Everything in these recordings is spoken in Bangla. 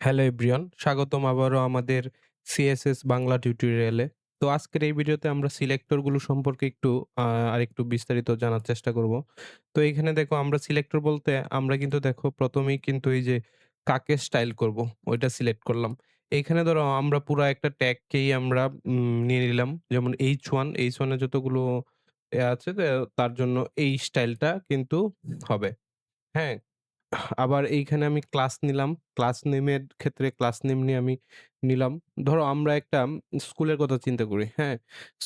হ্যালো এভরিওয়ান, স্বাগতম আবারও আমাদের সিএসএস বাংলা টিউটোরিয়ালে। তো আজকের এই ভিডিওতে আমরা সিলেক্টর গুলো সম্পর্কে একটু আরেকটু বিস্তারিত জানার চেষ্টা করব। তো এইখানে দেখো আমরা সিলেক্টর বলতে আমরা কিন্তু দেখো ১ম এই কিন্তু এই যে কাকে স্টাইল করব ওইটা সিলেক্ট করলাম। এইখানে ধরো আমরা পুরা একটা ট্যাগকেই আমরা নিয়ে নিলাম। যেমন H1, H1 এ যতগুলো আছে তার জন্য এই স্টাইলটা কিন্তু হবে। হ্যাঁ? আবার এইখানে আমি ক্লাস নিলাম। ক্লাস নেমের ক্ষেত্রে ক্লাস নেম নিয়ে আমি নিলাম। ধরো আমরা একটা স্কুলের কথা চিন্তা করি, হ্যাঁ?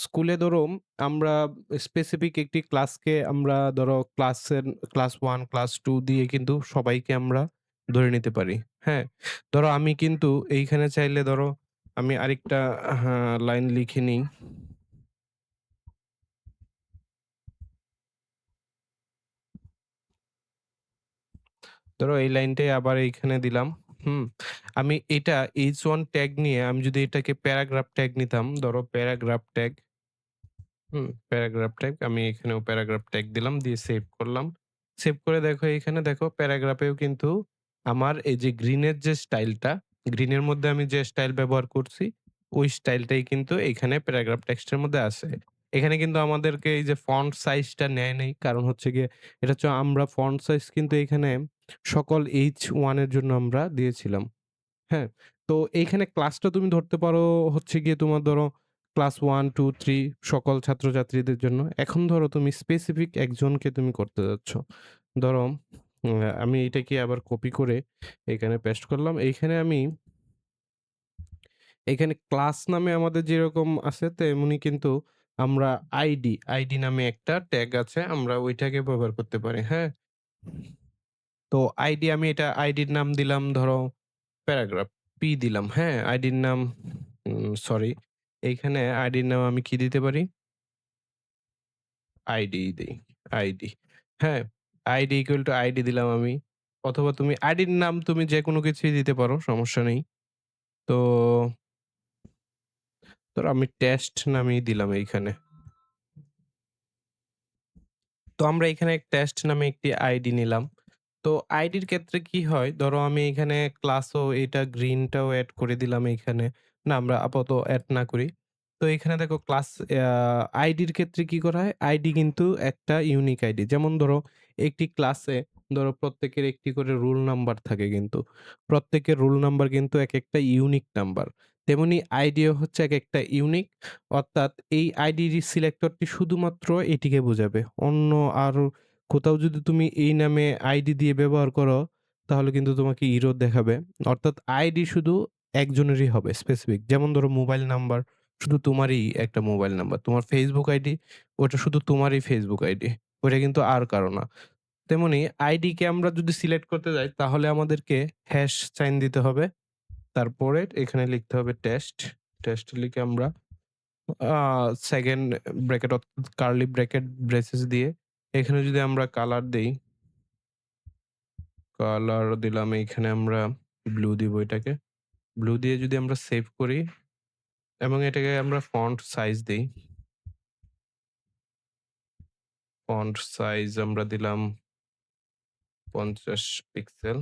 স্কুলে ধরো আমরা স্পেসিফিক একটি ক্লাসকে আমরা ধরো ক্লাস 1, ক্লাস 2 দিয়ে কিন্তু সবাইকে আমরা ধরে নিতে পারি, হ্যাঁ? ধরো আমি কিন্তু এইখানে চাইলে ধরো আমি আরেকটা লাইন লিখে নিই। ধরো এই লাইনটাই আবার এইখানে দিলাম। হুম? আমি এটা H1 ট্যাগ নিয়ে আমি যদি এটাকে প্যারাগ্রাফ ট্যাগ নিতাম, ধরো প্যারাগ্রাফ ট্যাগ, প্যারাগ্রাফ ট্যাগ আমি এখানেও প্যারাগ্রাফ ট্যাগ দিলাম, দিয়ে সেভ করলাম। সেভ করে দেখো এইখানে দেখো প্যারাগ্রাফেও কিন্তু আমার এই যে গ্রিনের যে স্টাইলটা, গ্রিনের মধ্যে আমি যে স্টাইল ব্যবহার করছি, ওই স্টাইলটাই কিন্তু এইখানে প্যারাগ্রাফ টেক্সটের মধ্যে আছে। এখানে কিন্তু আমাদেরকে এই যে ফন্ট সাইজটা নেয় নাই। কারণ হচ্ছে গিয়ে এটা হচ্ছে আমরা ফন্ট সাইজ কিন্তু এখানে সকল H1 এর জন্য আমরা দিয়েছিলাম। হ্যাঁ? তো এইখানে ক্লাসটা তুমি ধরতে পারো হচ্ছে গিয়ে তোমার ধরো ক্লাস 1, 2, 3 সকল ছাত্রছাত্রীদের জন্য। এখন ধরো তুমি স্পেসিফিক একজনকে তুমি করতে যাচ্ছ। ধরো আমি এটাকে আবার কপি করে এখানে পেস্ট করলাম। এইখানে ক্লাস নামে আমাদের যেরকম আছে তেমনি কিন্তু আমরা আইডি নামে একটা ট্যাগ আছে। আমরা ওইটাকে ব্যবহার করতে পারি। হ্যাঁ? তো আইডির নাম দিলাম ধরো প্যারাগ্রাফ। দিলাম, হ্যাঁ? আইডির নাম সরি। এইখানে আইডির নাম আমি কি দিতে পারি? দেই। আইডি। হ্যাঁ? আইডি দিলাম আমি। অথবা তুমি আইডির নাম তুমি যেকোনো কিছুই দিতে পারো, সমস্যা নেই। তো ধরো আমি টেস্ট নামেই দিলাম এইখানে। তো আমরা এখানে টেস্ট নামে একটি আইডি নিলাম। তো আইডির ক্ষেত্রে কি হয়? ধরো আমি এখানে ক্লাসও এটা গ্রিনটাও এড করে দিলাম এইখানে। না আমরা আপাতত এড না করি। তো এখানে দেখো ক্লাস আইডির ক্ষেত্রে কি করা হয়? আইডি কিন্তু একটা ইউনিক আইডি। যেমন ধরো একটি ক্লাসে ধরো প্রত্যেকের একটি করে রোল নাম্বার থাকে কিন্তু। প্রত্যেকের রোল নাম্বার কিন্তু একেকটা ইউনিক নাম্বার। তেমনি আইডিও হচ্ছে একেকটা ইউনিক। অর্থাৎ এই আইডির সিলেক্টরটি শুধুমাত্র এটিকে বোঝাবে। অন্য আর কোথাও যদি তুমি এই নামে আইডি দিয়ে ব্যবহার করো, তাহলে কিন্তু তোমাকে ইরর দেখাবে। অর্থাৎ আইডি শুধু একজনেরই হবে স্পেসিফিক। যেমন ধরো মোবাইল নাম্বার শুধু তোমারই একটা মোবাইল নাম্বার। তোমার Facebook আইডি ওটা শুধু তোমারই Facebook আইডি। ওইটা কিন্তু আর কারো না। তেমনি আইডিকে আমরা যদি সিলেক্ট করতে যাই তাহলে আমাদেরকে হ্যাশ সাইন দিতে হবে। তারপরে এখানে লিখতে হবে টেস্ট। টেস্ট লিখে আমরা আ 2nd ব্র্যাকেট অর্থাৎ কার্লি ব্র্যাকেট ব্রেসেস দিয়ে এখানে যদি আমরা কালার দেই, কালার দিলাম এইখানে আমরা ব্লু দিব এটাকে। ব্লু দিয়ে যদি আমরা সেভ করি এবং এটাকে আমরা ফন্ট সাইজ দেই। ফন্ট সাইজ আমরা দিলাম ৫০ পিক্সেল।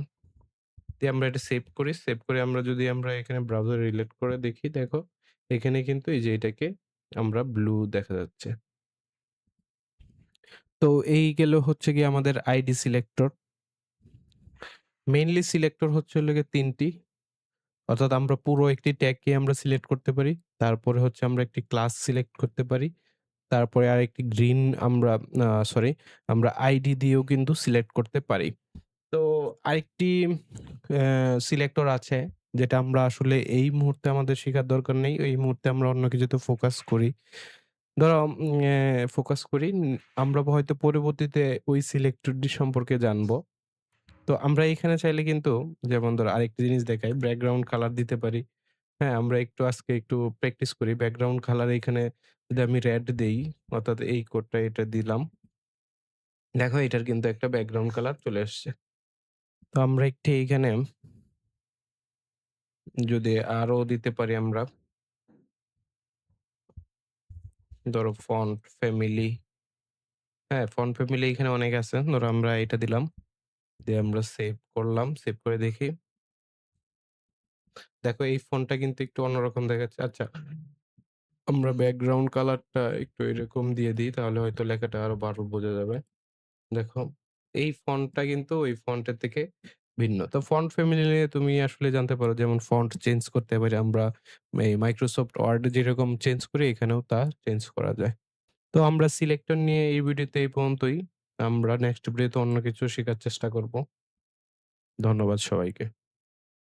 দিয়ে আমরা এটা সেভ করি। সেভ করে আমরা যদি এখানে ব্রাউজার রিলেট করে দেখি দেখো, এখানে কিন্তু এই যে এটাকে আমরা ব্লু দেখা যাচ্ছে। তো এই গেল হচ্ছে গিয়ে আমাদের আইডি সিলেক্টর। মেইনলি সিলেক্টর হচ্ছে হলো গিয়ে ৩ টি। অর্থাৎ আমরা পুরো একটি ট্যাগকে আমরা সিলেক্ট করতে পারি। তারপরে হচ্ছে আমরা একটি ক্লাস সিলেক্ট করতে পারি। তারপরে আরেকটি গ্রিন আমরা সরি আমরা আইডি দিয়েও কিন্তু সিলেক্ট করতে পারি। তো আরেকটি সিলেক্টর আছে যেটা আমরা আসলে এই মুহূর্তে আমাদের শিখার দরকার নেই। এই মুহূর্তে আমরা অন্য কিছুতে ফোকাস করি। ধরো ফোকাস করি। আমরা হয়তো পরবর্তীতে ওই সিলেক্টরটি সম্পর্কে জানবো। তো আমরা এখানে চাইলে কিন্তু যেমন ধরো আরেকটা জিনিস দেখাই, ব্যাকগ্রাউন্ড কালার দিতে পারি। হ্যাঁ, আমরা আজকে একটু প্র্যাকটিস করি। ব্যাকগ্রাউন্ড কালার এখানে যদি আমি রেড দেই, অর্থাৎ এই কোডটা এটা দিলাম। দেখো এটার কিন্তু একটা ব্যাকগ্রাউন্ড কালার চলে আসছে। তো আমরা একটি এইখানে যদি আরো দিতে পারি আমরা, ধরো ফন্ট ফ্যামিলি, হ্যাঁ, ফন্ট ফ্যামিলি এখানে অনেক আছে। ধরো আমরা এটা দিলাম। দিয়ে আমরা সেভ করলাম। সেভ করে দেখি। দেখো এই ফন্টটা কিন্তু একটু অন্যরকম দেখাচ্ছে। আচ্ছা, আমরা ব্যাকগ্রাউন্ড কালারটা একটু এরকম দিয়ে দিই তাহলে হয়তো লেখাটা আরো বোঝা যাবে। দেখো, এই ফন্টটা কিন্তু ওই ফন্টের থেকে ভিন্ন। তো ফন্ট ফ্যামিলি নিয়ে তুমি আসলে জানতে পারো যেমন ফন্ট চেঞ্জ করতে পারি আমরা এই Microsoft Word এ যেরকম চেঞ্জ করি এখানেও তা চেঞ্জ করা যায়। তো আমরা সিলেক্টর নিয়ে এই ভিডিওতে এই পর্যন্তই। আমরা নেক্সট ভিডিওতে অন্য কিছু শেখার চেষ্টা করব। ধন্যবাদ সবাইকে।